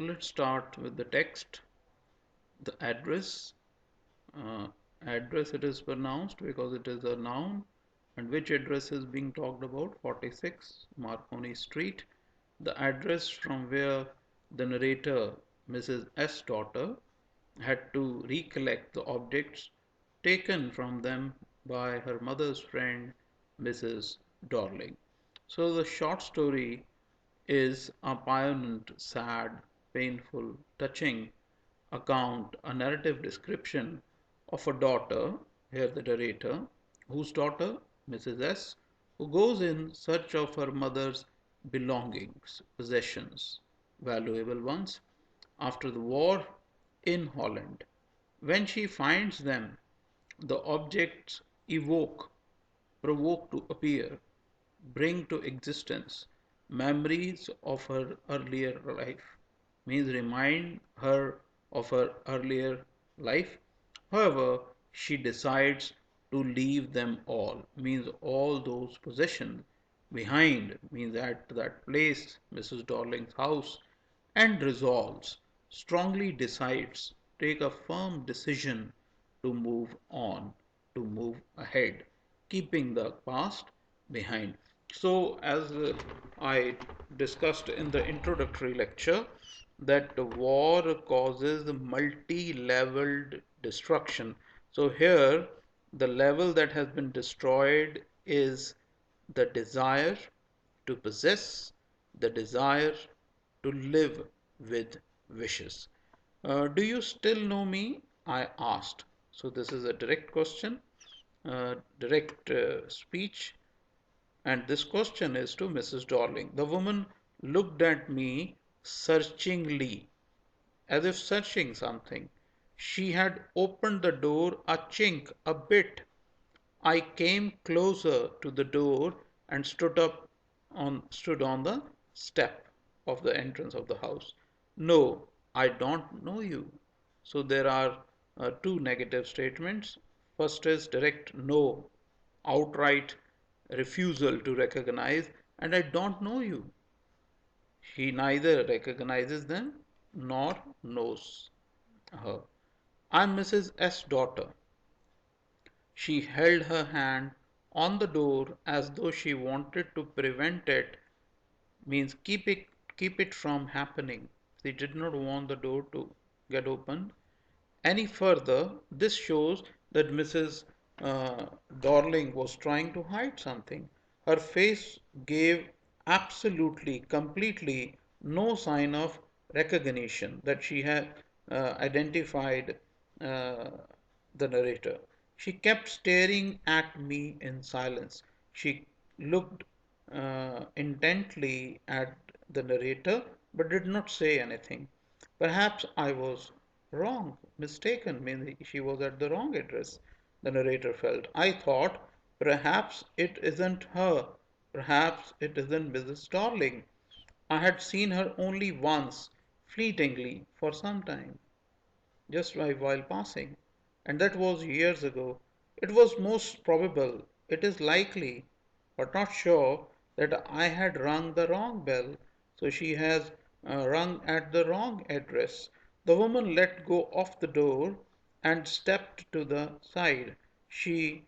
So let's start with the text, the address. Uh, Address it is pronounced because it is a noun. And which address is being talked about? 46 Marconi Street. The address from where the narrator, Mrs. S. daughter, had to recollect the objects taken from them by her mother's friend, Mrs. Dorling. So the short story is a poignant, sad, painful, touching account, a narrative description of a daughter, here the narrator, whose daughter, Mrs. S., who goes in search of her mother's belongings, possessions, valuable ones, after the war in Holland. When she finds them, the objects evoke, provoke to appear, bring to existence memories of her earlier life, means remind her of her earlier life. However, she decides to leave them all, means all those possessions behind, means at that place, Mrs. Dorling's house, and resolves, strongly decides, take a firm decision to move on, to move ahead, keeping the past behind. So, as I discussed in the introductory lecture, that war causes multi-leveled destruction. So here, the level that has been destroyed is the desire to possess, the desire to live with wishes. Do you still know me? I asked. So this is a direct question, direct speech, and this question is to Mrs. Dorling. The woman looked at me searchingly, as if searching something. She had opened the door a chink a bit. I came closer to the door and stood on the step of the entrance of the house. No, I don't know you. So there are two negative statements. First is direct no, outright refusal to recognize, and I don't know you. He neither recognizes them nor knows her. I'm Mrs. S. daughter. She held her hand on the door as though she wanted to prevent it, means keep it from happening. She did not want the door to get opened any further. This shows that Mrs. Dorling was trying to hide something. Her face gave absolutely, completely no sign of recognition that she had identified uh, the narrator. She kept staring at me in silence. She looked intently at the narrator but did not say anything. Perhaps I was wrong, mistaken, means she was at the wrong address, the narrator felt. I thought, perhaps it isn't her, perhaps it isn't Mrs. Darling. I had seen her only once, fleetingly, for some time, just while passing, and that was years ago. It was most probable, it is likely, but not sure, that I had rung the wrong bell, so she has rung at the wrong address. The woman let go of the door and stepped to the side. She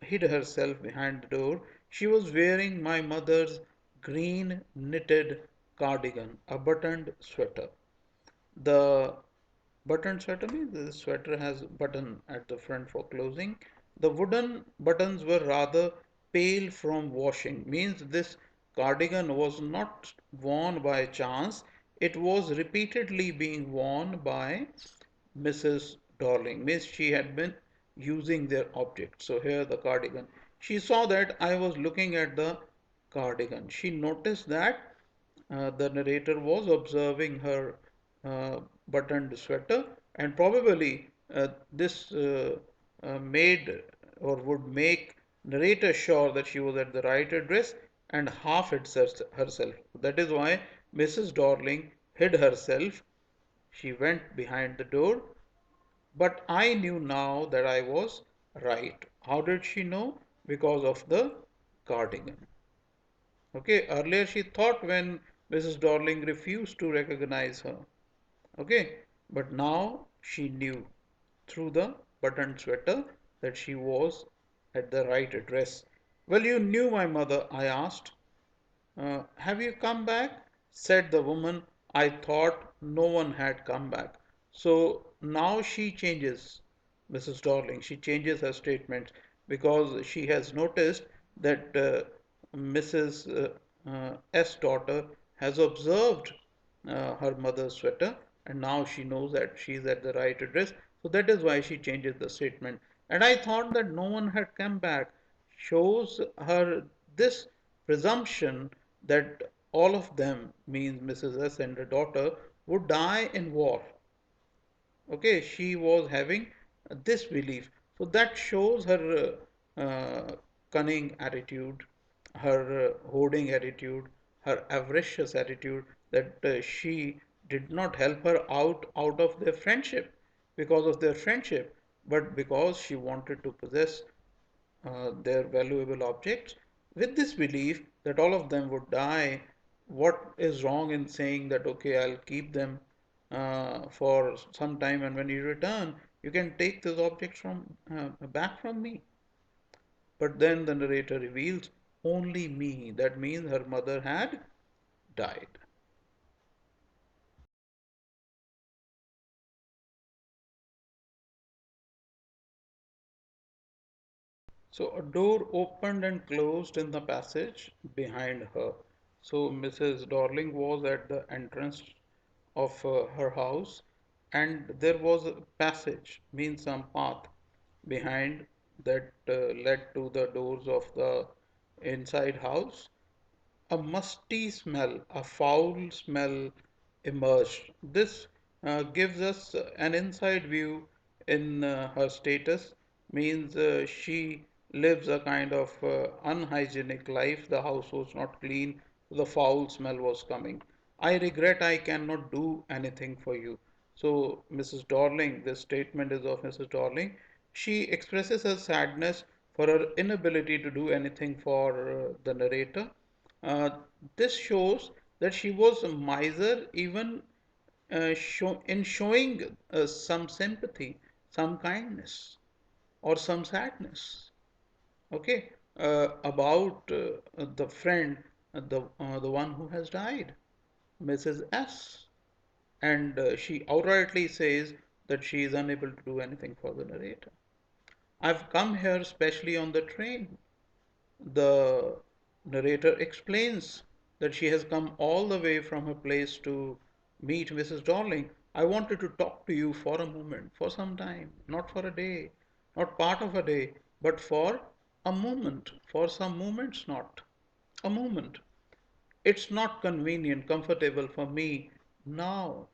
hid herself behind the door. She was wearing my mother's green knitted cardigan, a buttoned sweater. The button sweater means the sweater has button at the front for closing. The wooden buttons were rather pale from washing, means this cardigan was not worn by chance. It was repeatedly being worn by Mrs. Dorling, means she had been using their object. So here the cardigan. She saw that I was looking at the cardigan. She noticed that the narrator was observing her uh, buttoned sweater, and probably this made or would make narrator sure that she was at the right address and half hid herself. That is why Mrs. Dorling hid herself. She went behind the door, but I knew now that I was right. How did she know? Because of the cardigan. Okay, earlier she thought when Mrs. Dorling refused to recognize her. Okay, but now she knew through the buttoned sweater that she was at the right address. Well, you knew my mother, I asked. Have you come back? Said the woman. I thought no one had come back. So now she changes, Mrs. Dorling. She changes her statement because she has noticed that Mrs. S. daughter has observed her mother's sweater, and now she knows that she is at the right address. So that is why she changes the statement. And I thought that no one had come back shows her this presumption that all of them, means Mrs. S and her daughter, would die in war. Okay, she was having this belief. So that shows her cunning attitude, her hoarding attitude, her avaricious attitude, that she did not help her out of their friendship because of their friendship, but because she wanted to possess their valuable objects with this belief that all of them would die. What is wrong in saying that, okay, I'll keep them for some time, and when you return, you can take those objects from back from me? But then the narrator reveals only me. That means her mother had died. So a door opened and closed in the passage behind her. So Mrs. Dorling was at the entrance of her house, and there was a passage, means some path behind that led to the doors of the inside house. A musty smell, a foul smell emerged. This gives us an inside view in her status, means she lives a kind of unhygienic life. The house was not clean, the foul smell was coming. I regret I cannot do anything for you. So, Mrs. Dorling, this statement is of Mrs. Dorling. She expresses her sadness for her inability to do anything for the narrator. uh, this shows that she was a miser even in showing some sympathy, some kindness, or some sadness. Okay, about the friend, the one who has died, Mrs. S. And she outrightly says that she is unable to do anything for the narrator. I've come here specially on the train. The narrator explains that she has come all the way from her place to meet Mrs. Dorling. I wanted to talk to you for a moment, for some time, not for a day, not part of a day, but for a moment, for some moments, not a moment. It's not convenient, comfortable for me now,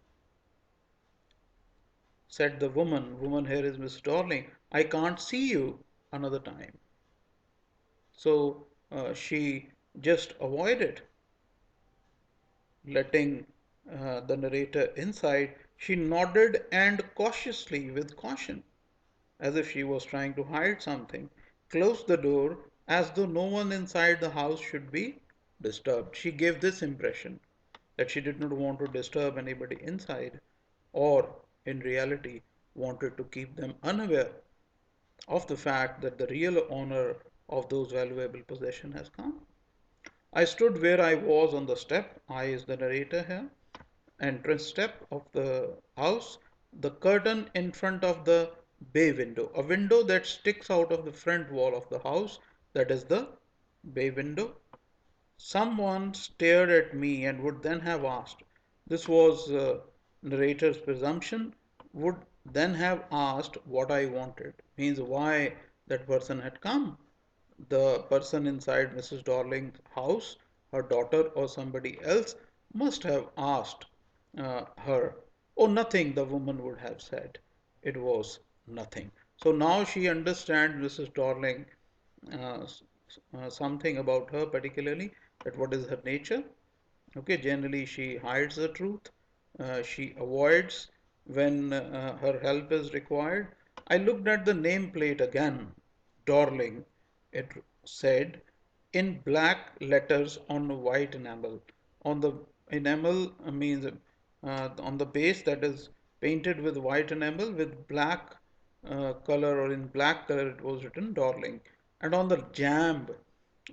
said the woman. Woman here is Miss Dorling. I can't see you another time. So she just avoided letting the narrator inside. She nodded and cautiously, with caution, as if she was trying to hide something, closed the door as though no one inside the house should be disturbed. She gave this impression that she did not want to disturb anybody inside, or in reality wanted to keep them unaware of the fact that the real owner of those valuable possessions has come. I stood where I was on the step. I is the narrator here. Entrance step of the house. The curtain in front of the bay window. A window that sticks out of the front wall of the house. That is the bay window. Someone stared at me and would then have asked. This was narrator's presumption. Would then have asked what I wanted. Means why that person had come. The person inside Mrs. Dorling's house, her daughter or somebody else, must have asked her. Oh, nothing, the woman would have said. It was nothing. So now she understands Mrs. Dorling, uh, something about her particularly, that what is her nature. Okay, generally she hides the truth. She avoids when her help is required. I looked at the nameplate again. Dorling, it said in black letters on white enamel. On the enamel means on the base that is painted with white enamel with black color, or in black color it was written Dorling. And on the jamb,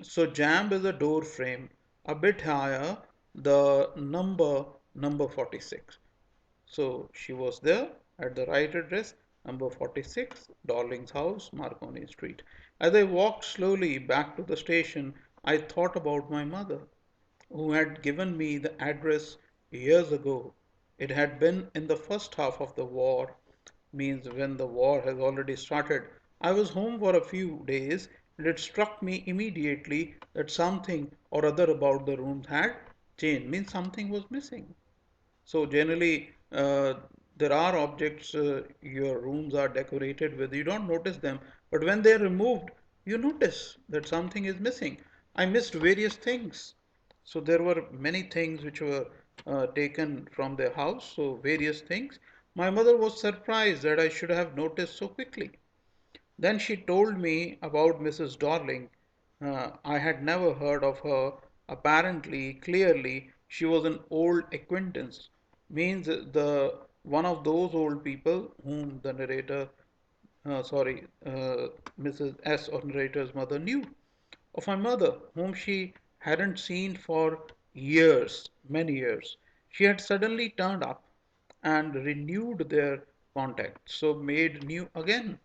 so jamb is a door frame, a bit higher, the number 46. So she was there at the right address, number 46, Darling's house, Marconi Street. As I walked slowly back to the station, I thought about my mother, who had given me the address years ago. It had been in the first half of the war, means when the war has already started. I was home for a few days, and it struck me immediately that something or other about the rooms had changed, means something was missing. So generally, there are objects your rooms are decorated with. You don't notice them, but when they're removed, you notice that something is missing. I missed various things. So there were many things which were taken from their house. So various things. My mother was surprised that I should have noticed so quickly. Then she told me about Mrs. Dorling. I had never heard of her. Apparently, clearly, she was an old acquaintance. Means the one of those old people whom the narrator, Mrs. S or narrator's mother knew. Of my mother, whom she hadn't seen for years, many years. She had suddenly turned up and renewed their contact, so made new again.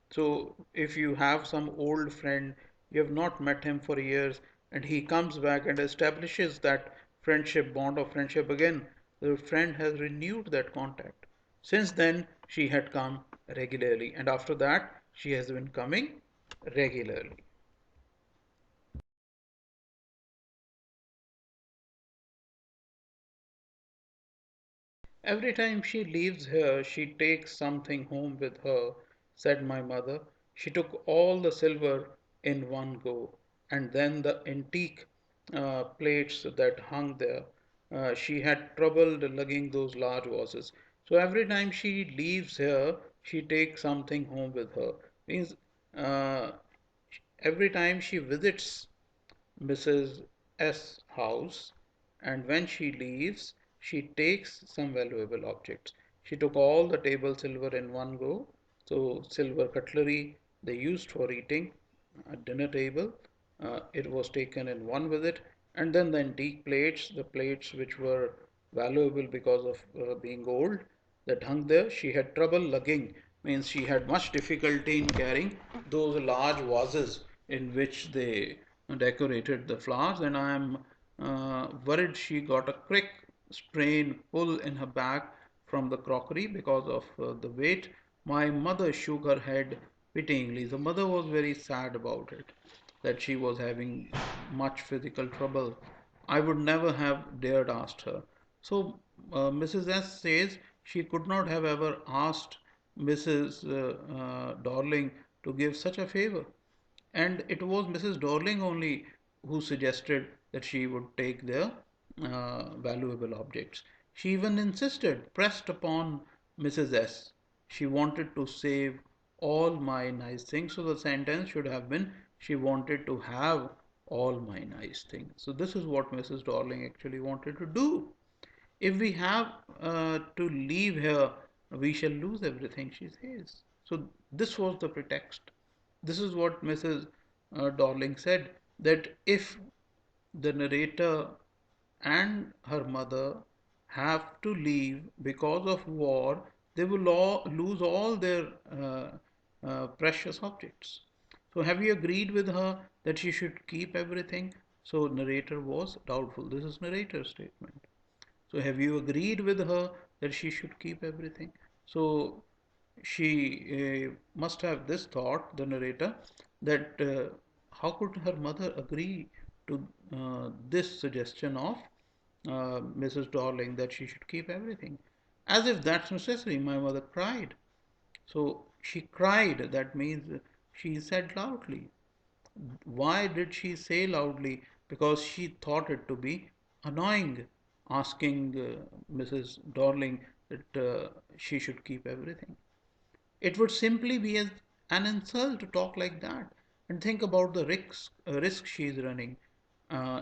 So if you have some old friend, you have not met him for years, and he comes back and establishes that friendship bond of friendship again, the friend has renewed that contact. Since then, she had come regularly, and after that, she has been coming regularly. Every time she leaves here, she takes something home with her, said my mother. She took all the silver in one go, and then the antique plates that hung there. She had trouble lugging those large vases. So every time she leaves here, she takes something home with her. Means uh, every time she visits Mrs. S. house, and when she leaves, she takes some valuable objects. She took all the table silver in one go, so silver cutlery they used for eating at dinner table, it was taken in one visit, and then the antique plates, the plates which were valuable because of being old, that hung there. She had trouble lugging, means she had much difficulty in carrying those large vases in which they decorated the flowers, and I am worried she got a crick, sprain, pull in her back from the crockery because of the weight. My mother shook her head pityingly. The mother was very sad about it, that she was having much physical trouble. I would never have dared ask her. So Mrs. S says she could not have ever asked Mrs. Dorling to give such a favor. And it was Mrs. Dorling only who suggested that she would take their valuable objects. She even insisted, pressed upon Mrs. S. She wanted to save all my nice things. So the sentence should have been, she wanted to have all my nice things. So this is what Mrs. Dorling actually wanted to do. If we have to leave here, we shall lose everything, she says. So this was the pretext. This is what Mrs. Dorling said, that if the narrator and her mother have to leave because of war, they will all lose all their precious objects. So have you agreed with her that she should keep everything? So narrator was doubtful. This is narrator's statement. So have you agreed with her that she should keep everything? So she must have this thought, the narrator, that how could her mother agree to this suggestion of Mrs. Dorling that she should keep everything? As if that's necessary, my mother cried. So she cried, that means she said loudly. Why did she say loudly? Because she thought it to be annoying, asking Mrs. Dorling that she should keep everything. It would simply be an insult to talk like that. And think about the risk she is running.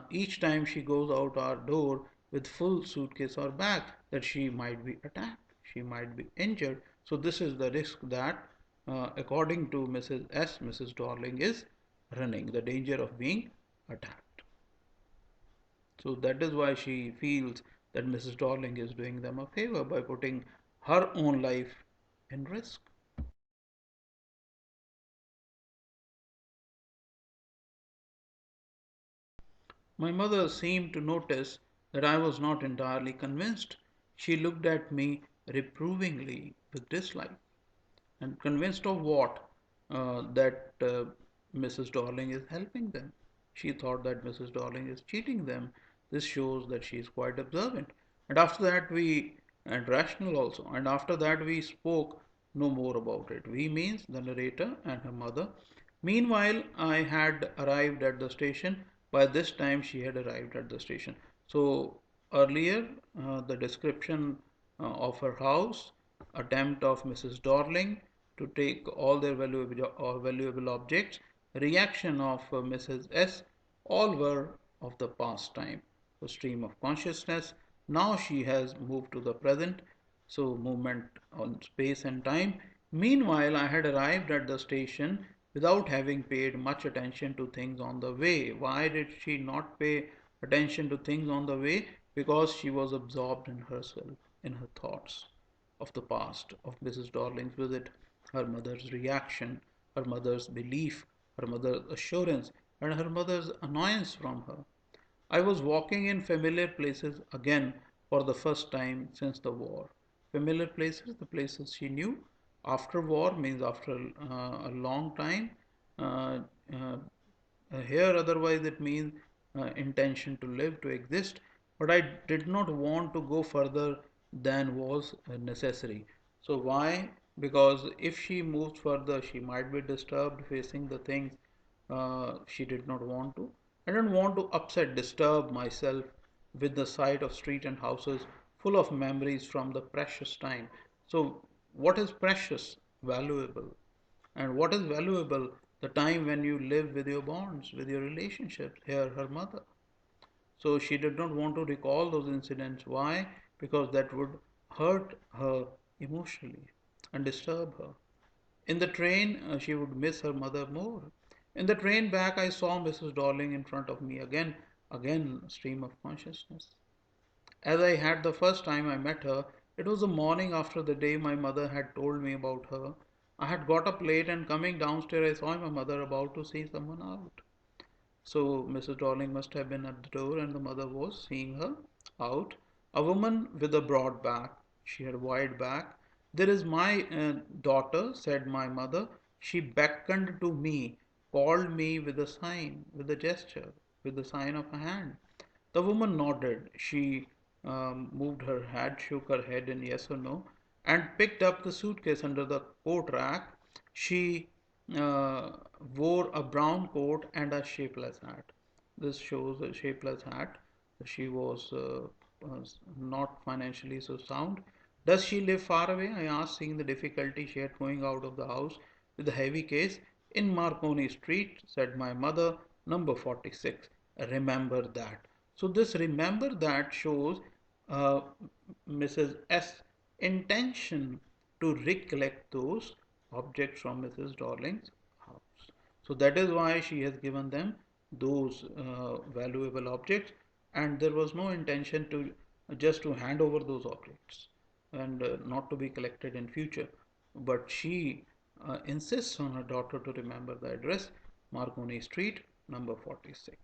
Each time she goes out our door, with full suitcase or bag that she might be attacked, she might be injured. So this is the risk that, according to Mrs. Dorling is running, the danger of being attacked. So that is why she feels that Mrs. Dorling is doing them a favor by putting her own life in risk. My mother seemed to notice that I was not entirely convinced. She looked at me reprovingly with dislike. And convinced of what? That Mrs. Dorling is helping them. She thought that Mrs. Dorling is cheating them. This shows that she is quite observant. And after that, and rational also. And after that, we spoke no more about it. We means the narrator and her mother. Meanwhile, I had arrived at the station. By this time, she had arrived at the station. So earlier, the description of her house, attempt of Mrs. Dorling to take all their valuable objects, reaction of Mrs. S, all were of the past time, the stream of consciousness. Now she has moved to the present, so movement on space and time. Meanwhile, I had arrived at the station without having paid much attention to things on the way. Why did she not pay attention to things on the way? Because she was absorbed in herself, in her thoughts of the past, of Mrs. Dorling's visit, her mother's reaction, her mother's belief, her mother's assurance, and her mother's annoyance from her. I was walking in familiar places again for the first time since the war. Familiar places, the places she knew. After war means after a long time. Uh, uh, Here, otherwise, it means intention to live, to exist. But I did not want to go further than was necessary. So, why? Because if she moves further, she might be disturbed facing the things she did not want to. I don't want to upset, disturb myself with the sight of street and houses full of memories from the precious time. So, what is precious? Valuable. And what is valuable? The time when you live with your bonds, with your relationships. Here, her mother. So she did not want to recall those incidents. Why? Because that would hurt her emotionally and disturb her. In the train, she would miss her mother more. In the train back, I saw Mrs. Dorling in front of me again, again, stream of consciousness. As I had the first time I met her, it was the morning after the day my mother had told me about her. I had got up late and coming downstairs, I saw my mother about to see someone out. So Mrs. Dorling must have been at the door and the mother was seeing her out. A woman with a broad back. She had a wide back. There is my daughter, said my mother. She beckoned to me, called me with a sign, with a gesture, with the sign of a hand. The woman nodded. She moved her head, shook her head in yes or no, and picked up the suitcase under the coat rack. She uh, wore a brown coat and a shapeless hat. This shows a shapeless hat. She was not financially so sound. Does she live far away? I asked, seeing the difficulty she had going out of the house with a heavy case. In Marconi Street, said my mother, number 46. Remember that. So this remember that shows uh, Mrs. S intention to recollect those objects from Mrs. Dorling's house. So that is why she has given them those valuable objects, and there was no intention to just to hand over those objects and not to be collected in future. But she insists on her daughter to remember the address, Marconi Street, number 46.